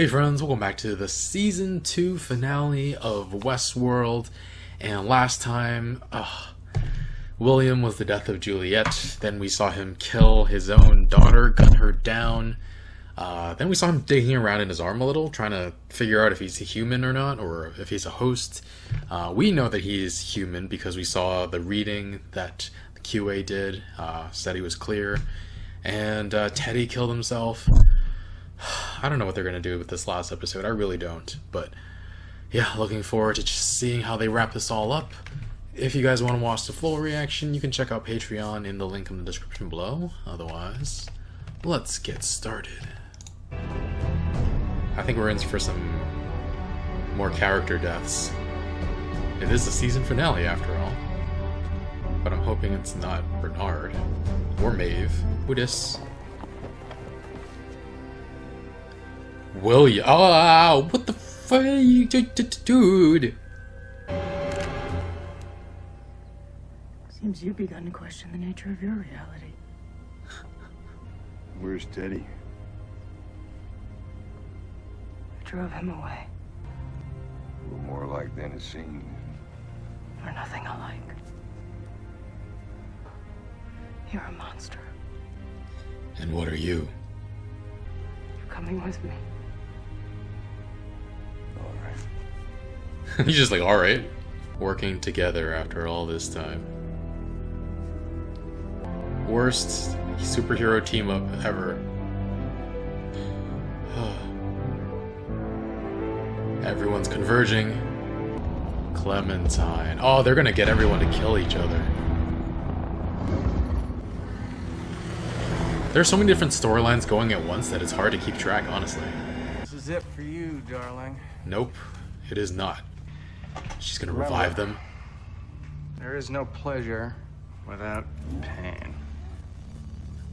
Hey friends, welcome back to the Season 2 finale of Westworld. And last time, William was the death of Juliet. Then we saw him kill his own daughter, gun her down. Then we saw him digging around in his arm a little, trying to figure out if he's a human or not, or if he's a host. We know that he is human because we saw the reading that the QA did, said he was clear. And Teddy killed himself. I don't know what they're going to do with this last episode. I really don't. But yeah, looking forward to just seeing how they wrap this all up. If you guys want to watch the full reaction, you can check out Patreon in the link in the description below. Otherwise, let's get started. I think we're in for some more character deaths. It is the season finale after all. But I'm hoping it's not Bernard or Maeve. Who dis? William. Oh, what the fuck, dude? Seems you've begun to question the nature of your reality. Where's Teddy? I drove him away. A little more alike than it seems. For nothing alike. You're a monster. And what are you? You're coming with me. All right. He's just like, alright. Working together after all this time. Worst superhero team up ever. Everyone's converging. Clementine. Oh, they're gonna get everyone to kill each other. There's so many different storylines going at once that it's hard to keep track, honestly. This is it for you, darling. Nope, it is not. She's gonna revive them. There is no pleasure without pain.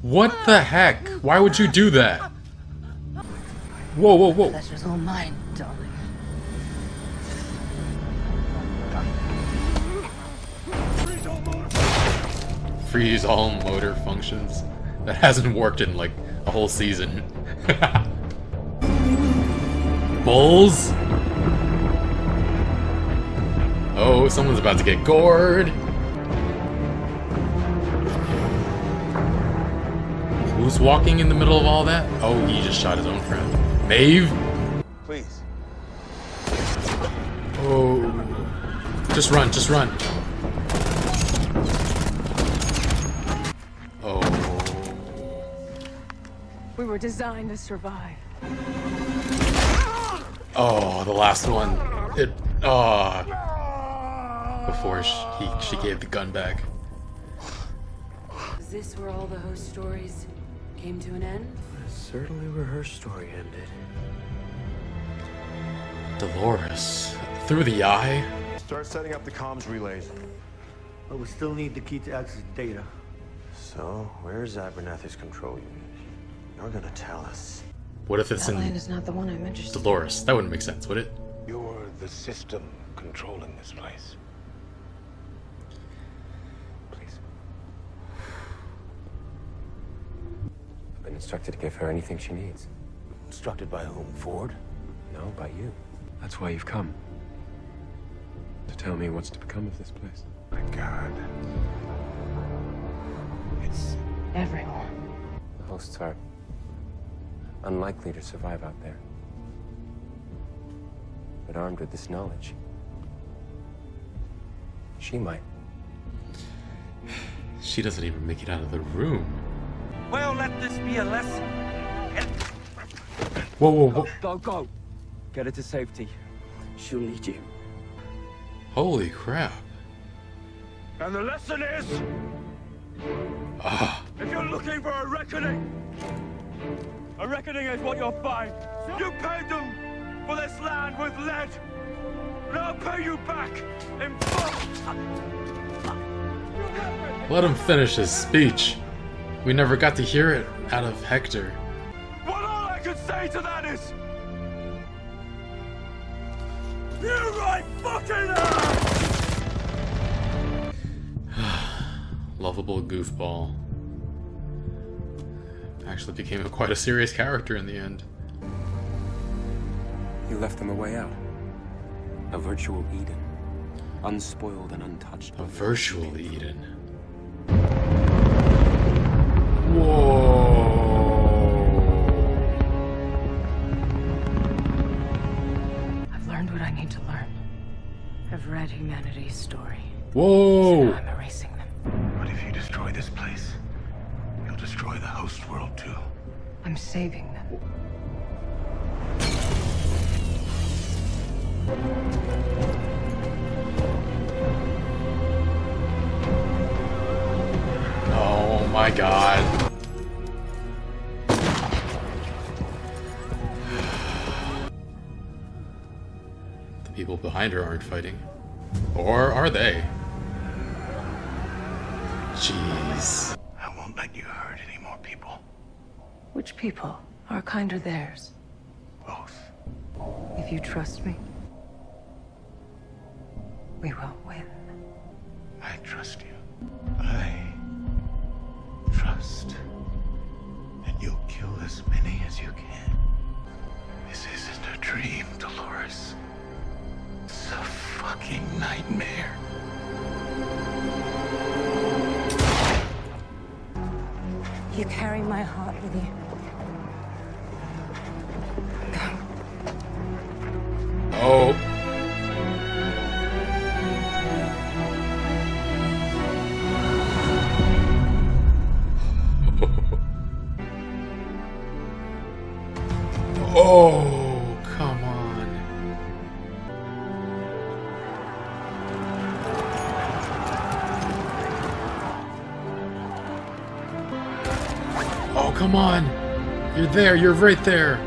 What the heck? Why would you do that? Whoa, whoa, whoa. Pleasure's all mine, darling. Freeze all motor functions. That hasn't worked in like a whole season. Bulls? Oh, someone's about to get gored. Who's walking in the middle of all that? Oh, he just shot his own friend. Maeve? Please. Oh. Just run, just run. Oh. We were designed to survive. Oh, the last one. It. Before she gave the gun back. Is this where all the host stories came to an end? Certainly where her story ended. Dolores. Through the eye? Start setting up the comms relays. But we still need the key to access data. So, where's Abernathy's control unit? You're gonna tell us. What if it's That land in is not the one I'm interested in. Dolores? That wouldn't make sense, would it? You're the system controlling this place. Please. I've been instructed to give her anything she needs. Instructed by whom? Ford? No, by you. That's why you've come. To tell me what's to become of this place. My God. It's... Everyone. The hosts are unlikely to survive out there. But armed with this knowledge, she might. She doesn't even make it out of the room. Well, let this be a lesson. Whoa, whoa, whoa. Go. Get her to safety. She'll need you. Holy crap. And the lesson is... if you're looking for a reckoning is what you'll find. You paid them for this land with lead. And I'll pay you back in full. Let him finish his speech. We never got to hear it out of Hector. Well, all I can say to that is... You right fucking ass! Lovable goofball. Actually became quite a serious character in the end. You left them a way out. A virtual Eden. Unspoiled and untouched. A virtual Eden. Whoa. I've learned what I need to learn. I've read humanity's story. Whoa. So I'm erasing them. But if you destroy this place, you'll destroy the host world too. I'm saving them. Oh my god. The people behind her aren't fighting. Or are they? Jeez. I won't let you hurt any more people. Which people? Our kind or theirs? Both. If you trust me, we will win. I trust you. I trust that you'll kill as many as you can. This isn't a dream, Dolores. It's a fucking nightmare. You carry my heart with you. Oh. Oh, come on. Oh, come on. You're there. You're right there.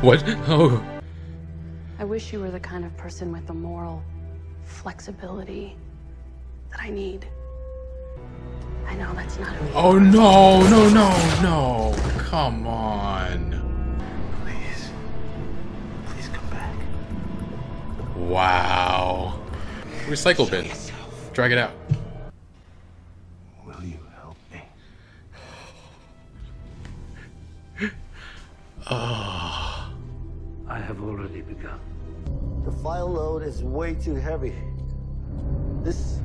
What? Oh. I wish you were the kind of person with the moral flexibility that I need. I know that's not who you Oh are. no, no, no, no. Come on. Please. Please come back. Wow. Recycle bin. Drag it out. Will you help me? Oh. I have already begun. The file load is way too heavy. This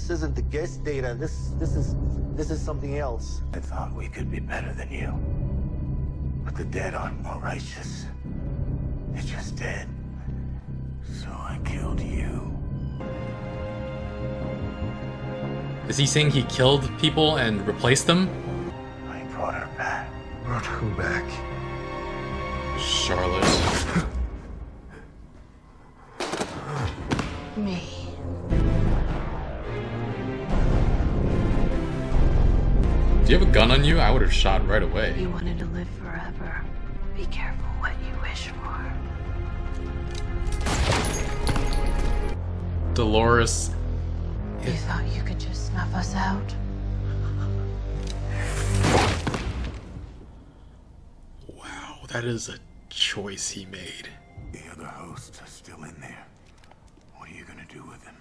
isn't the guest data. This is something else. I thought we could be better than you. But the dead aren't more righteous. They're just dead. So I killed you. Is he saying he killed people and replaced them? I brought her back. Brought who back? Charlotte. Me. Do you have a gun on you? I would have shot right away. You wanted to live forever. Be careful what you wish for. Dolores. You thought you could just snuff us out? Wow, that is a choice he made. The other hosts are still in there. What are you gonna do with them?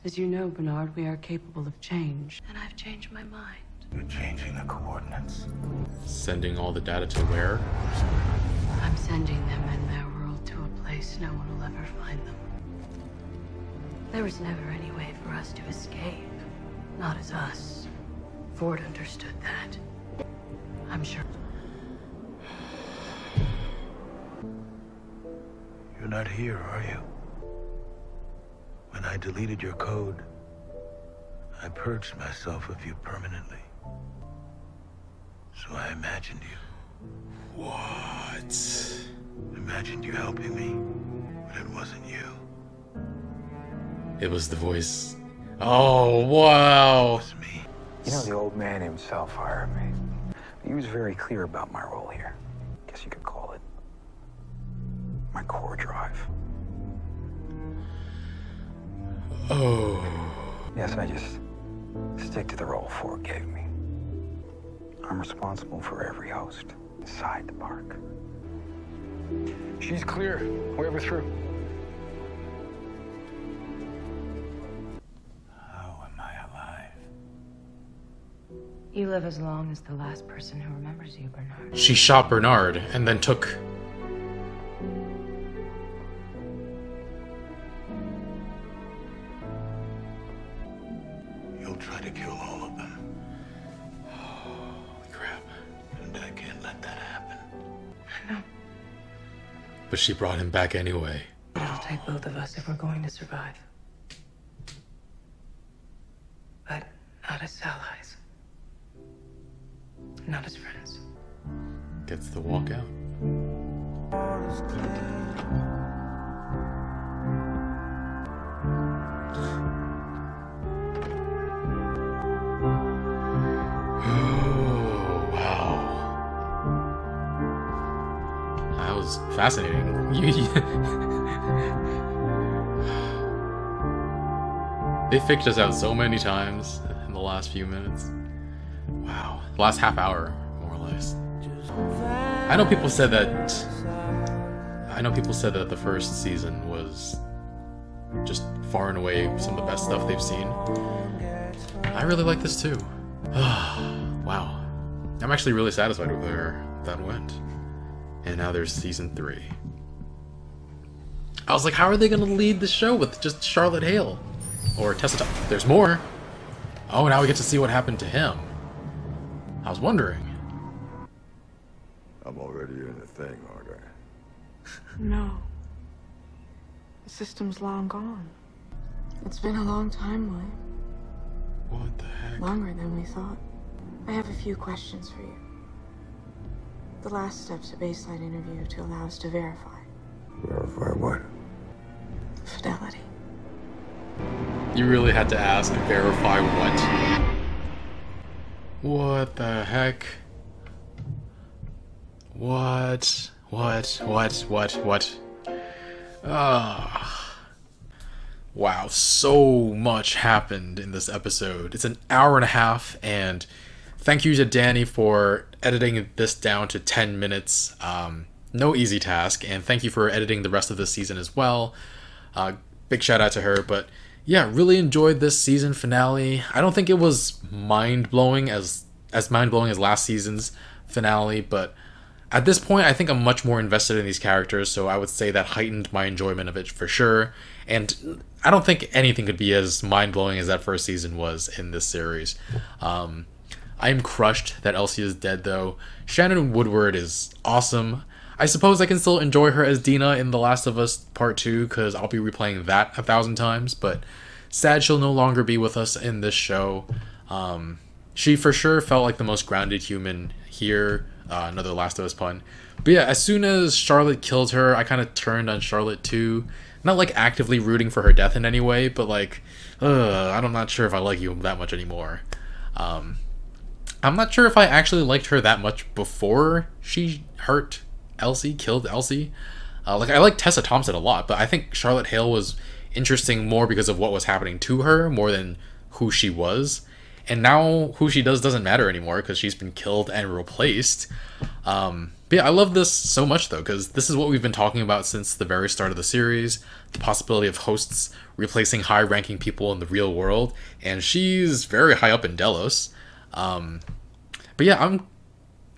As you know, Bernard, we are capable of change. And I've changed my mind. You're changing the coordinates. Sending all the data to where? I'm sending them and their world to a place no one will ever find them. There was never any way for us to escape. Not as us. Ford understood that. I'm sure. You're not here, are you? When I deleted your code, I purged myself of you permanently. So I imagined you. What? Imagined you helping me, but it wasn't you. It was the voice. Oh, wow. It was me. You know, the old man himself hired me. He was very clear about my role here. Guess you could call it my core drive. Oh. Yes, I just stick to the role Ford gave me. I'm responsible for every host inside the park. She's clear. We're through. How am I alive? You live as long as the last person who remembers you, Bernard. She shot Bernard and then took... You'll try to kill all of them. Holy crap. And I can't let that happen. I know. But she brought him back anyway. It'll take both of us if we're going to survive. But not as allies. Not as friends. Gets the walk out. Oh, wow. That was fascinating. They fixed us out so many times in the last few minutes. Wow. The last half hour, more or less. I know people said that the first season was just far and away some of the best stuff they've seen. I really like this too. Wow. I'm actually really satisfied with where that went. And now there's season 3. I was like, how are they gonna lead the show with just Charlotte Hale? Or Tessa Thompson? There's more. Oh, now we get to see what happened to him. I was wondering. I'm already in the thing, aren't I? No. The system's long gone. It's been a long time, William. What the heck? Longer than we thought. I have a few questions for you. The last step's a baseline interview to allow us to verify. Verify what? Fidelity. You really had to ask, verify what? What the heck? What? Wow, so much happened in this episode. It's an hour and a half, and thank you to Danny for editing this down to 10 minutes. No easy task, and thank you for editing the rest of this season as well. Big shout out to her, but yeah, really enjoyed this season finale. I don't think it was mind-blowing as mind-blowing as last season's finale, but at this point, I think I'm much more invested in these characters, so I would say that heightened my enjoyment of it for sure. And I don't think anything could be as mind-blowing as that first season was in this series. I'm crushed that Elsie is dead, though. Shannon Woodward is awesome. I suppose I can still enjoy her as Dina in The Last of Us Part 2, because I'll be replaying that 1,000 times, but sad she'll no longer be with us in this show. She for sure felt like the most grounded human here. Another Last of Us pun. But yeah, as soon as Charlotte killed her, I kind of turned on Charlotte too. Not like actively rooting for her death in any way, but like, I'm not sure if I like you that much anymore. I'm not sure if I actually liked her that much before she killed Elsie. Like, I like Tessa Thompson a lot, but I think Charlotte Hale was interesting more because of what was happening to her more than who she was. And now who she doesn't matter anymore because she's been killed and replaced. But yeah, I love this so much though, because this is what we've been talking about since the very start of the series. The possibility of hosts replacing high-ranking people in the real world. And she's very high up in Delos. But yeah, I'm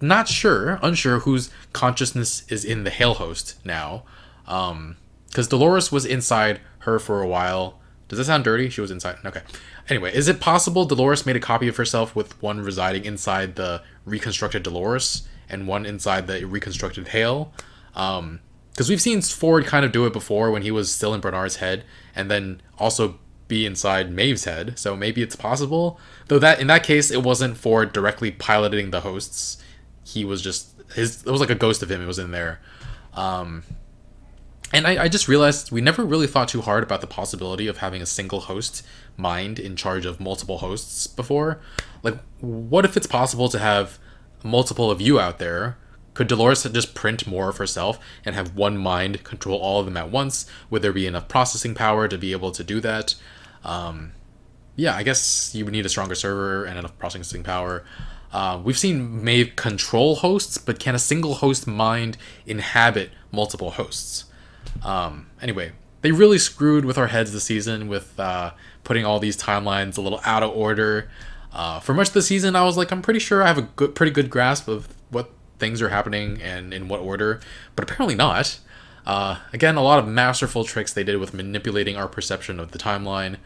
unsure whose consciousness is in the Hale host now. Because Dolores was inside her for a while. Does that sound dirty? She was inside. Okay. Anyway, is it possible Dolores made a copy of herself with one residing inside the reconstructed Dolores and one inside the reconstructed Hale? Because we've seen Ford kind of do it before when he was still in Bernard's head, and then also be inside Maeve's head. So maybe it's possible. Though that in that case, it wasn't Ford directly piloting the hosts. He was just it was like a ghost of him. It was in there. And I just realized we never really thought too hard about the possibility of having a single host mind in charge of multiple hosts before. Like, what if it's possible to have multiple of you out there? Could Dolores just print more of herself and have one mind control all of them at once? Would there be enough processing power to be able to do that? Yeah, I guess you would need a stronger server and enough processing power. We've seen Maeve control hosts, but can a single host mind inhabit multiple hosts? Anyway, they really screwed with our heads this season with putting all these timelines a little out of order. For much of the season, I was like, I'm pretty sure I have a pretty good grasp of what things are happening and in what order, but apparently not. Again, a lot of masterful tricks they did with manipulating our perception of the timeline.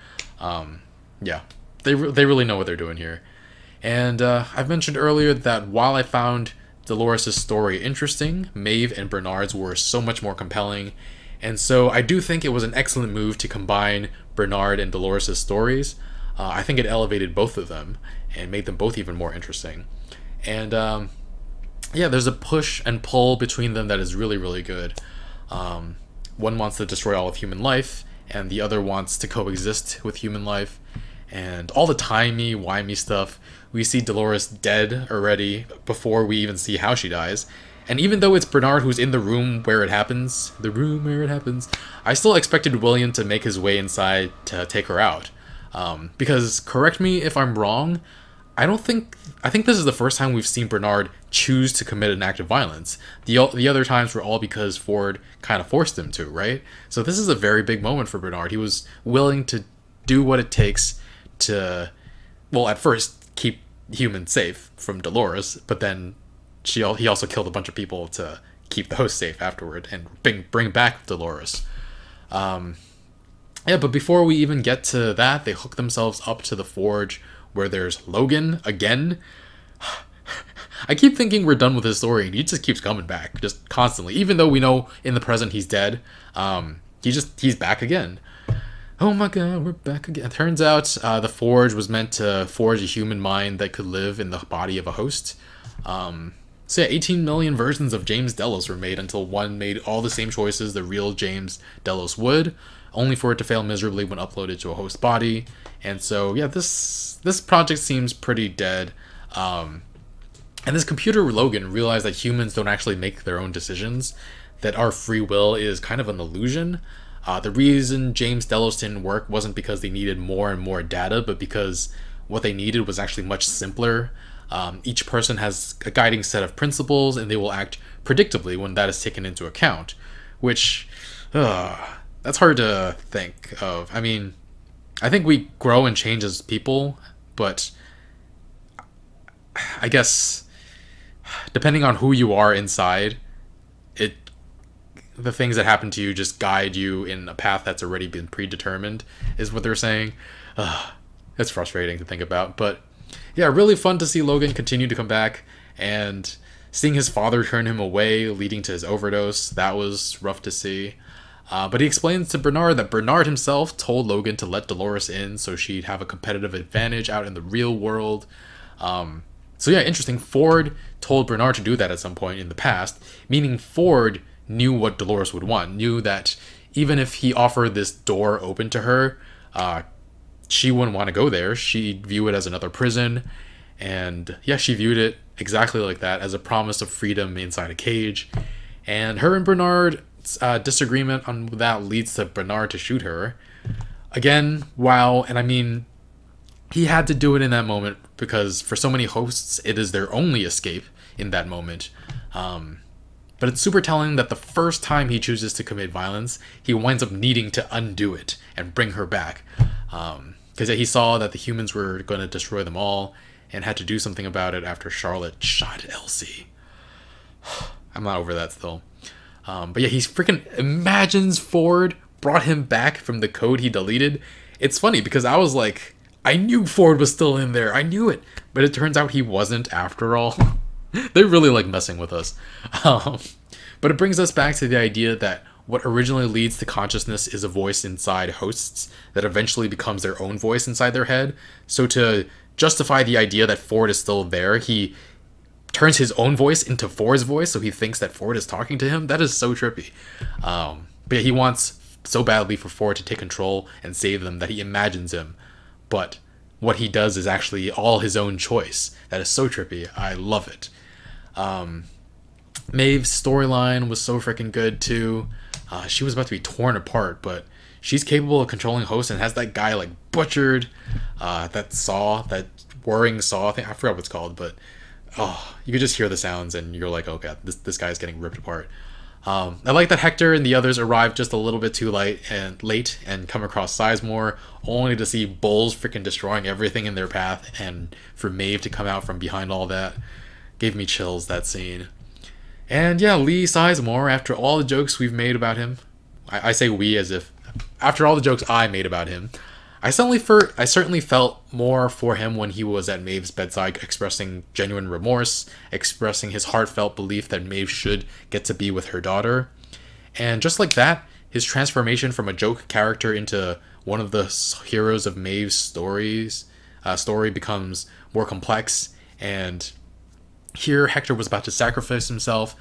Yeah, they really know what they're doing here. And I've mentioned earlier that while I found Dolores' story interesting, Maeve and Bernard's were so much more compelling, and so I do think it was an excellent move to combine Bernard and Dolores' stories. I think it elevated both of them and made them both even more interesting. And yeah, there's a push and pull between them that is really, really good. One wants to destroy all of human life, and the other wants to coexist with human life. And all the timey-wimey stuff, we see Dolores dead already before we even see how she dies. And even though it's Bernard who's in the room where it happens, I still expected William to make his way inside to take her out. Because, correct me if I'm wrong, I think this is the first time we've seen Bernard choose to commit an act of violence. The other times were all because Ford kind of forced him to, right? So this is a very big moment for Bernard. He was willing to do what it takes to, well, at first keep humans safe from Dolores, but then he also killed a bunch of people to keep the host safe afterward and bring back Dolores. Yeah, but before we even get to that, they hook themselves up to the forge where there's Logan again. I keep thinking we're done with his story, and he just keeps coming back, just constantly. Even though we know in the present he's dead, he's back again. Oh my god, we're back again. It turns out the forge was meant to forge a human mind that could live in the body of a host. So yeah, 18 million versions of James Delos were made until one made all the same choices the real James Delos would, only for it to fail miserably when uploaded to a host body. And so yeah, this project seems pretty dead. And this computer Logan realized that humans don't actually make their own decisions, that our free will is kind of an illusion. The reason James Delos didn't work wasn't because they needed more and more data, but because what they needed was actually much simpler. Each person has a guiding set of principles, and they will act predictably when that is taken into account, which, that's hard to think of. I mean, I think we grow and change as people, but I guess depending on who you are inside, the things that happen to you just guide you in a path that's already been predetermined, is what they're saying. It's frustrating to think about, but yeah, really fun to see Logan continue to come back, and seeing his father turn him away, leading to his overdose, that was rough to see. But he explains to Bernard that Bernard himself told Logan to let Dolores in so she'd have a competitive advantage out in the real world. So yeah, interesting. Ford told Bernard to do that at some point in the past, meaning Ford knew what Dolores would want, knew that even if he offered this door open to her, she wouldn't want to go there. She'd view it as another prison. And yeah, she viewed it exactly like that, as a promise of freedom inside a cage. And her and Bernard's disagreement on that leads to Bernard to shoot her. Again, wow. And I mean, he had to do it in that moment because for so many hosts, it is their only escape in that moment. But it's super telling that the first time he chooses to commit violence, he winds up needing to undo it and bring her back. Because he saw that the humans were going to destroy them all and had to do something about it after Charlotte shot Elsie. I'm not over that still. But yeah, he freaking imagines Ford brought him back from the code he deleted. It's funny because I was like, I knew Ford was still in there. I knew it. But it turns out he wasn't after all. They really like messing with us. But it brings us back to the idea that what originally leads to consciousness is a voice inside hosts that eventually becomes their own voice inside their head. So to justify the idea that Ford is still there, he turns his own voice into Ford's voice, so he thinks that Ford is talking to him. That is so trippy. But yeah, he wants so badly for Ford to take control and save them that he imagines him. But what he does is actually all his own choice. That is so trippy. I love it. Maeve's storyline was so freaking good too. She was about to be torn apart, but she's capable of controlling hosts and has that guy like butchered. That whirring saw thing, I forgot what it's called, but you could just hear the sounds and you're like, okay, this guy's getting ripped apart. I like that Hector and the others arrived just a little bit too late and come across Sizemore, only to see Bulls freaking destroying everything in their path, and for Maeve to come out from behind all that. Gave me chills, that scene. And yeah, Lee Sizemore, after all the jokes we've made about him, I say we as if, after all the jokes I made about him, I certainly felt more for him when he was at Maeve's bedside, expressing genuine remorse, expressing his heartfelt belief that Maeve should get to be with her daughter. And just like that, his transformation from a joke character into one of the heroes of Maeve's story becomes more complex. And here, Hector was about to sacrifice himself,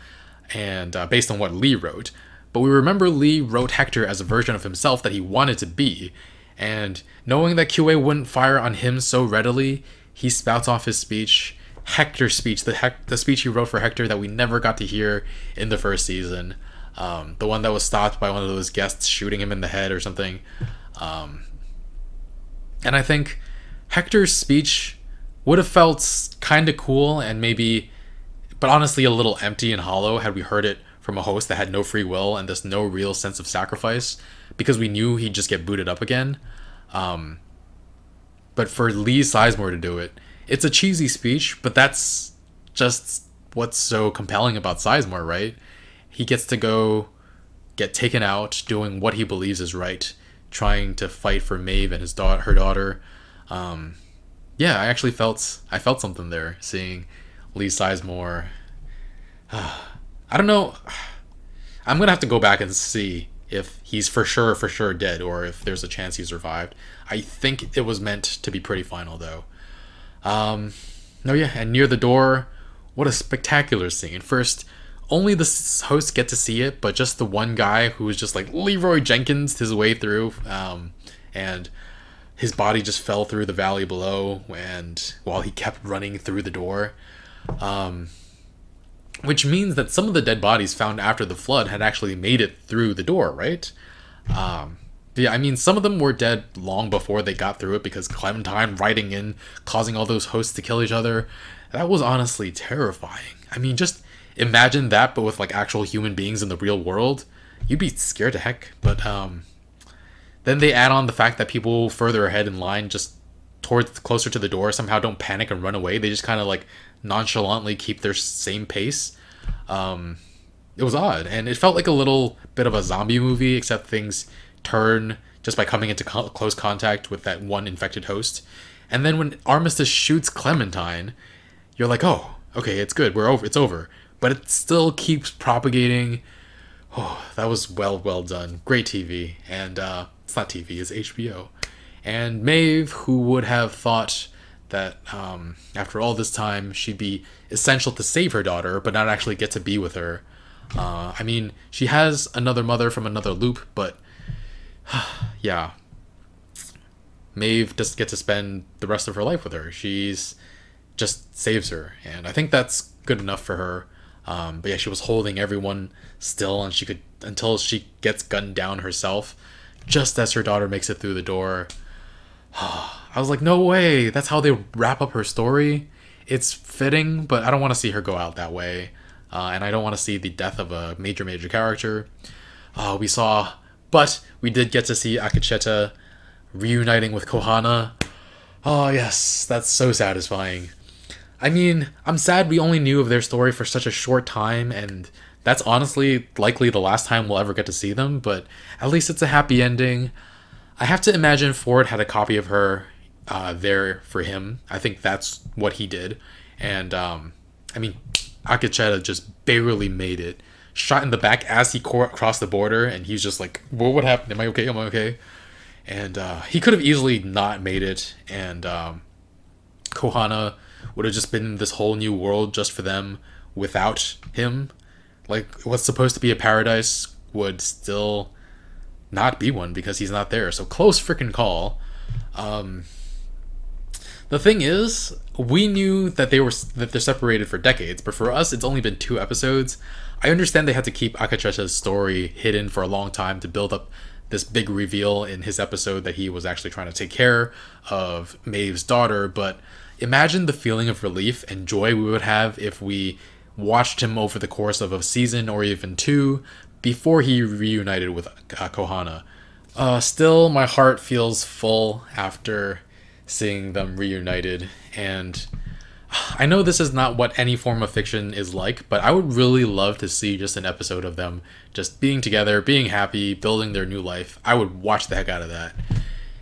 and based on what Lee wrote. But we remember Lee wrote Hector as a version of himself that he wanted to be. And knowing that QA wouldn't fire on him so readily, he spouts off his speech, Hector's speech, the speech he wrote for Hector that we never got to hear in the first season. The one that was stopped by one of those guests shooting him in the head or something. And I think Hector's speech would have felt kind of cool and maybe, but honestly a little empty and hollow had we heard it from a host that had no free will and thus no real sense of sacrifice, because we knew he'd just get booted up again. But for Lee Sizemore to do it, it's a cheesy speech, but that's just what's so compelling about Sizemore, right? He gets to go get taken out doing what he believes is right, trying to fight for Maeve and her daughter. Yeah, I actually felt something there seeing Lee Sizemore. I don't know. I'm gonna have to go back and see if he's for sure dead, or if there's a chance he survived. I think it was meant to be pretty final though. No, yeah, and near the door, what a spectacular scene. First, only the hosts get to see it, but just the one guy who was just like Leroy Jenkins his way through, and his body just fell through the valley below, and while he kept running through the door. Which means that some of the dead bodies found after the flood had actually made it through the door, right? Yeah, I mean, some of them were dead long before they got through it, because Clementine riding in, causing all those hosts to kill each other, that was honestly terrifying. I mean, just imagine that, but with like actual human beings in the real world. You'd be scared to heck. But then they add on the fact that people further ahead in line, just towards closer to the door, somehow don't panic and run away. They just kind of like nonchalantly keep their same pace. It was odd, and it felt like a little bit of a zombie movie, except things turn just by coming into close contact with that one infected host. And then when Armistice shoots Clementine, you're like, oh, okay, it's good, it's over. But it still keeps propagating. Oh, that was well done. Great TV. And it's not TV, it's HBO. And Maeve, who would have thought that after all this time she'd be essential to save her daughter, but not actually get to be with her. I mean, she has another mother from another loop, but yeah, Maeve doesn't get to spend the rest of her life with her. She's just saves her, and I think that's good enough for her. But yeah, she was holding everyone still, and she could, until she gets gunned down herself, just as her daughter makes it through the door. I was like, no way, that's how they wrap up her story. It's fitting, but I don't want to see her go out that way. And I don't want to see the death of a major character. But we did get to see Akecheta reuniting with Kohana. Oh yes, that's so satisfying. I mean, I'm sad we only knew of their story for such a short time, and that's honestly likely the last time we'll ever get to see them, but at least it's a happy ending. I have to imagine Ford had a copy of her there for him. I think that's what he did. And, I mean, Akecheta just barely made it. Shot in the back as he crossed the border, and he's just like, well, what happened? Am I okay? Am I okay? And he could have easily not made it, and Kohana would have just been in this whole new world just for them without him. Like, what's supposed to be a paradise would still not be one because he's not there. So close freaking call. The thing is, we knew that they're separated for decades, but for us, it's only been 2 episodes. I understand they had to keep Akecheta's story hidden for a long time to build up this big reveal in his episode that he was actually trying to take care of Maeve's daughter, but imagine the feeling of relief and joy we would have if we watched him over the course of a season or even two before he reunited with Kohana. Still, my heart feels full after seeing them reunited, and I know this is not what any form of fiction is like, but I would really love to see just an episode of them just being together, being happy, building their new life. I would watch the heck out of that.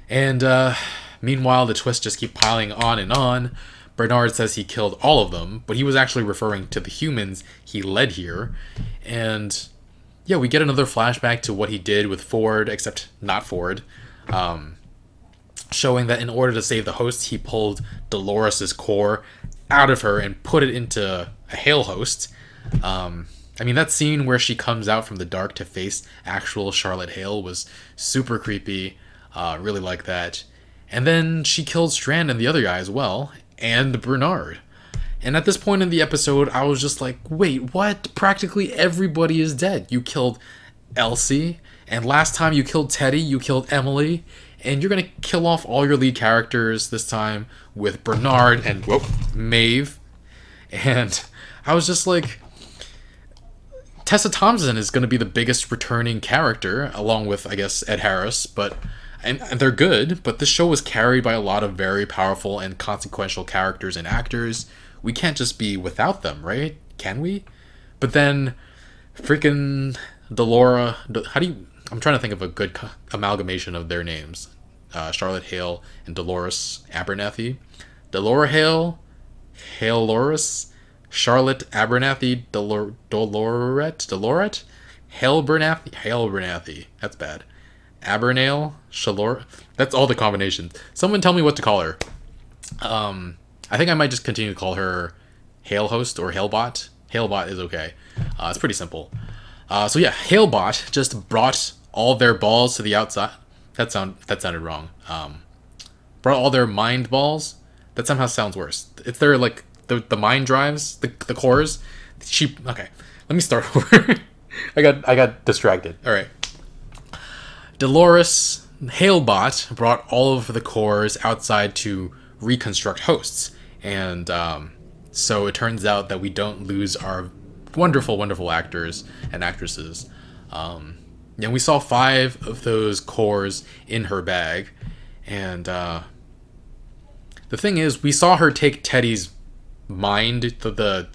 And meanwhile, the twists just keep piling on and on. Bernard says he killed all of them, but he was actually referring to the humans he led here. And yeah, we get another flashback to what he did with Ford, except not Ford, showing that in order to save the host, he pulled Dolores' core out of her and put it into a Hale host. I mean, that scene where she comes out from the dark to face actual Charlotte Hale was super creepy. Really like that. And then she killed Strand and the other guy as well, and Bernard. And at this point in the episode, I was just like, wait, what? Practically everybody is dead. You killed Elsie, and last time you killed Teddy, you killed Emily, and you're gonna kill off all your lead characters this time with Bernard and, Maeve. And I was just like, Tessa Thompson is gonna be the biggest returning character, along with, I guess, Ed Harris, and they're good, but this show was carried by a lot of very powerful and consequential characters and actors. We can't just be without them, right? Can we? But then, freaking Delora, I'm trying to think of a good amalgamation of their names. Charlotte Hale and Dolores Abernathy. Delora Hale, Hale Loris, Charlotte Abernathy, Dolorette, Hale Bernathy, that's bad. Abernale, Shalor, that's all the combinations. Someone tell me what to call her. I think I might just continue to call her Halehost or Halebot. Halebot is okay. It's pretty simple. So yeah, Halebot just brought all their balls to the outside. That sounded wrong. Brought all their mind balls. That somehow sounds worse. It's their, like, the mind drives, the cores. Okay, let me start over. I got distracted. All right. Dolores Halebot brought all of the cores outside to reconstruct hosts, and so it turns out that we don't lose our wonderful, wonderful actors and actresses. And we saw 5 of those cores in her bag, and the thing is, we saw her take Teddy's mind, the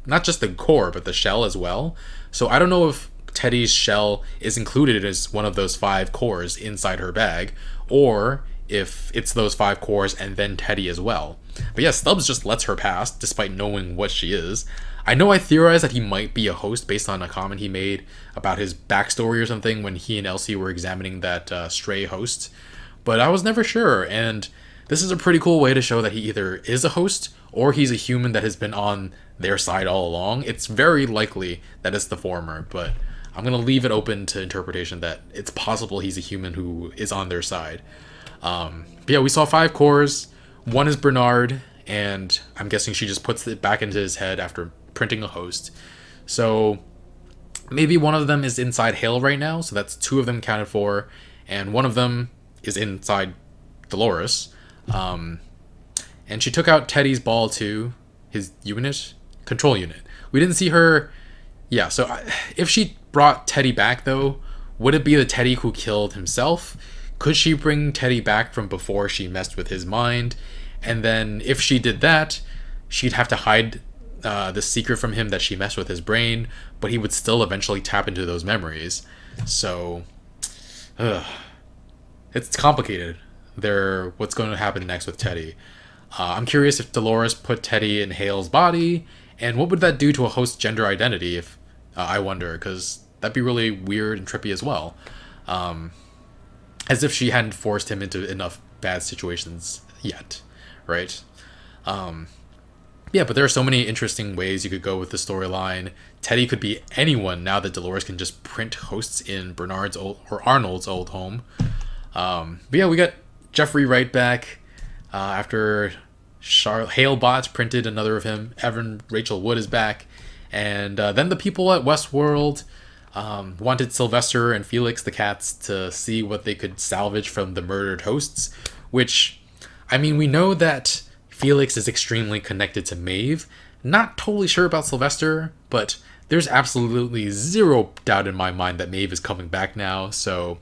not just the core, but the shell as well. So I don't know if Teddy's shell is included as one of those 5 cores inside her bag, or if it's those 5 cores and then Teddy as well. But yeah, Stubbs just lets her pass despite knowing what she is. I know I theorized that he might be a host based on a comment he made about his backstory or something when he and Elsie were examining that stray host, but I was never sure, and this is a pretty cool way to show that he either is a host or he's a human that has been on their side all along. It's very likely that it's the former, but I'm going to leave it open to interpretation that it's possible he's a human who is on their side. But yeah, we saw 5 cores. 1 is Bernard, and I'm guessing she just puts it back into his head after printing a host. So maybe one of them is inside Hale right now, so that's 2 of them counted for, and 1 of them is inside Dolores. And she took out Teddy's ball too, his control unit. We didn't see her. Yeah, so if she brought Teddy back, though, would it be the Teddy who killed himself? Could she bring Teddy back from before she messed with his mind? And then if she did that, she'd have to hide the secret from him that she messed with his brain, but he would still eventually tap into those memories. So it's complicated. What's going to happen next with Teddy? I'm curious if Dolores put Teddy in Hale's body, and what would that do to a host's gender identity, if I wonder, because that'd be really weird and trippy as well. As if she hadn't forced him into enough bad situations yet, right? Yeah, but there are so many interesting ways you could go with the storyline. Teddy could be anyone now that Dolores can just print hosts in Bernard's old, or Arnold's old home. But yeah, we got Jeffrey Wright back after Halebot printed another of him. Evan Rachel Wood is back. And then the people at Westworld wanted Sylvester and Felix the cats to see what they could salvage from the murdered hosts, which, I mean, we know that Felix is extremely connected to Maeve. Not totally sure about Sylvester, but there's absolutely zero doubt in my mind that Maeve is coming back now. So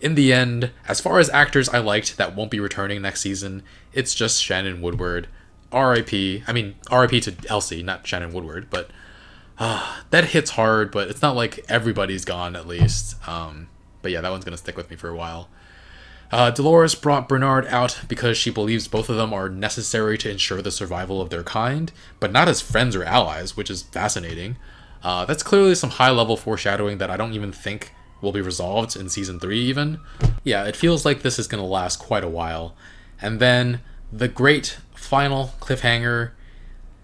in the end, as far as actors I liked that won't be returning next season, it's just Shannon Woodward. R.I.P. I mean, R.I.P. to Elsie, not Shannon Woodward, but that hits hard, but it's not like everybody's gone, at least. But yeah, that one's going to stick with me for a while. Dolores brought Bernard out because she believes both of them are necessary to ensure the survival of their kind, but not as friends or allies, which is fascinating. That's clearly some high-level foreshadowing that I don't even think will be resolved in Season 3 even. Yeah, it feels like this is going to last quite a while. And then the great final cliffhanger,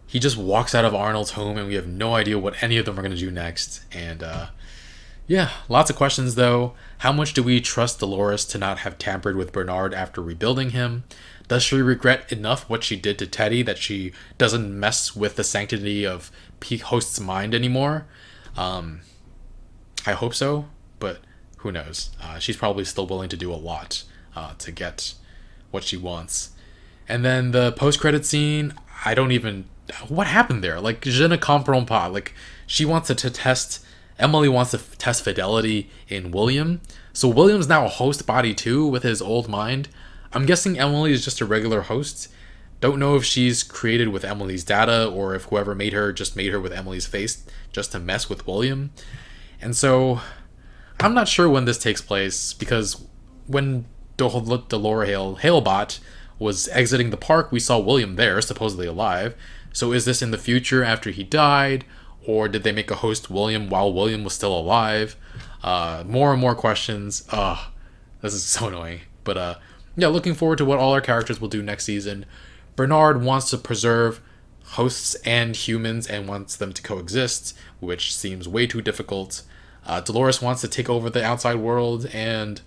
he just walks out of Arnold's home and we have no idea what any of them are going to do next. And yeah, lots of questions though. How much do we trust Dolores to not have tampered with Bernard after rebuilding him? Does she regret enough what she did to Teddy that she doesn't mess with the sanctity of Host's mind anymore? I hope so, but who knows? She's probably still willing to do a lot to get what she wants. And then the post-credit scene, I don't even... What happened there? Like, je ne comprends pas. Like, she wants to test... Emily wants to test fidelity in William. So William's now a host body too with his old mind. I'm guessing Emily is just a regular host. Don't know if she's created with Emily's data or if whoever made her just made her with Emily's face just to mess with William. And so I'm not sure when this takes place, because when Dolores Halebot was exiting the park, we saw William there, supposedly alive. So is this in the future after he died? Or did they make a host William while William was still alive? More and more questions. This is so annoying. But yeah, looking forward to what all our characters will do next season. Bernard wants to preserve hosts and humans and wants them to coexist, which seems way too difficult. Dolores wants to take over the outside world, and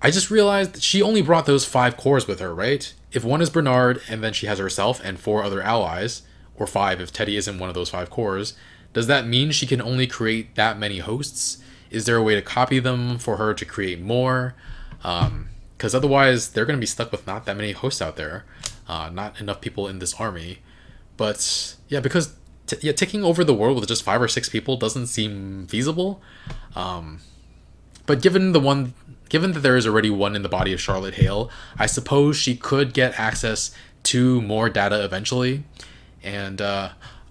I just realized that she only brought those 5 cores with her, right? If one is Bernard, and then she has herself and 4 other allies, or 5 if Teddy isn't one of those 5 cores, does that mean she can only create that many hosts? Is there a way to copy them for her to create more? Because otherwise they're going to be stuck with not that many hosts out there. Not enough people in this army. But yeah, because taking over the world with just 5 or 6 people doesn't seem feasible. But given that there is already one in the body of Charlotte Hale, I suppose she could get access to more data eventually. And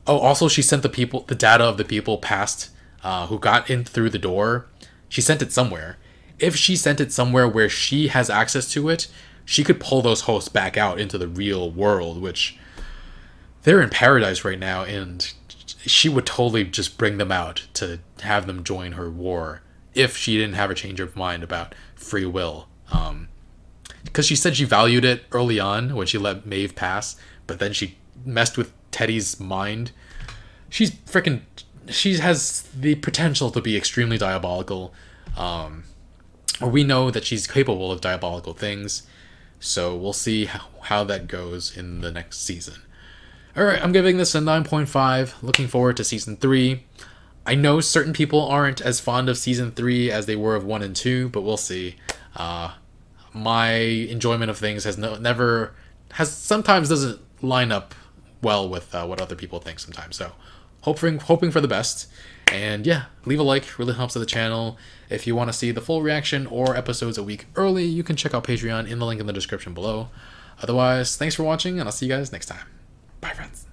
also she sent the data of the people past who got in through the door. She sent it somewhere. If she sent it somewhere where she has access to it, she could pull those hosts back out into the real world, which they're in paradise right now, and she would totally just bring them out to have them join her war if she didn't have a change of mind about free will. Because she said she valued it early on when she let Maeve pass, but then she messed with Teddy's mind. She has the potential to be extremely diabolical. Or we know that she's capable of diabolical things. So we'll see how that goes in the next season. Alright, I'm giving this a 9.5. Looking forward to Season 3. I know certain people aren't as fond of Season 3 as they were of 1 and 2, but we'll see. My enjoyment of things sometimes doesn't line up well with what other people think sometimes. So hoping for the best. And yeah, leave a like, really helps to the channel. If you want to see the full reaction or episodes a week early, you can check out Patreon in the link in the description below. Otherwise, thanks for watching, and I'll see you guys next time. Bye, friends.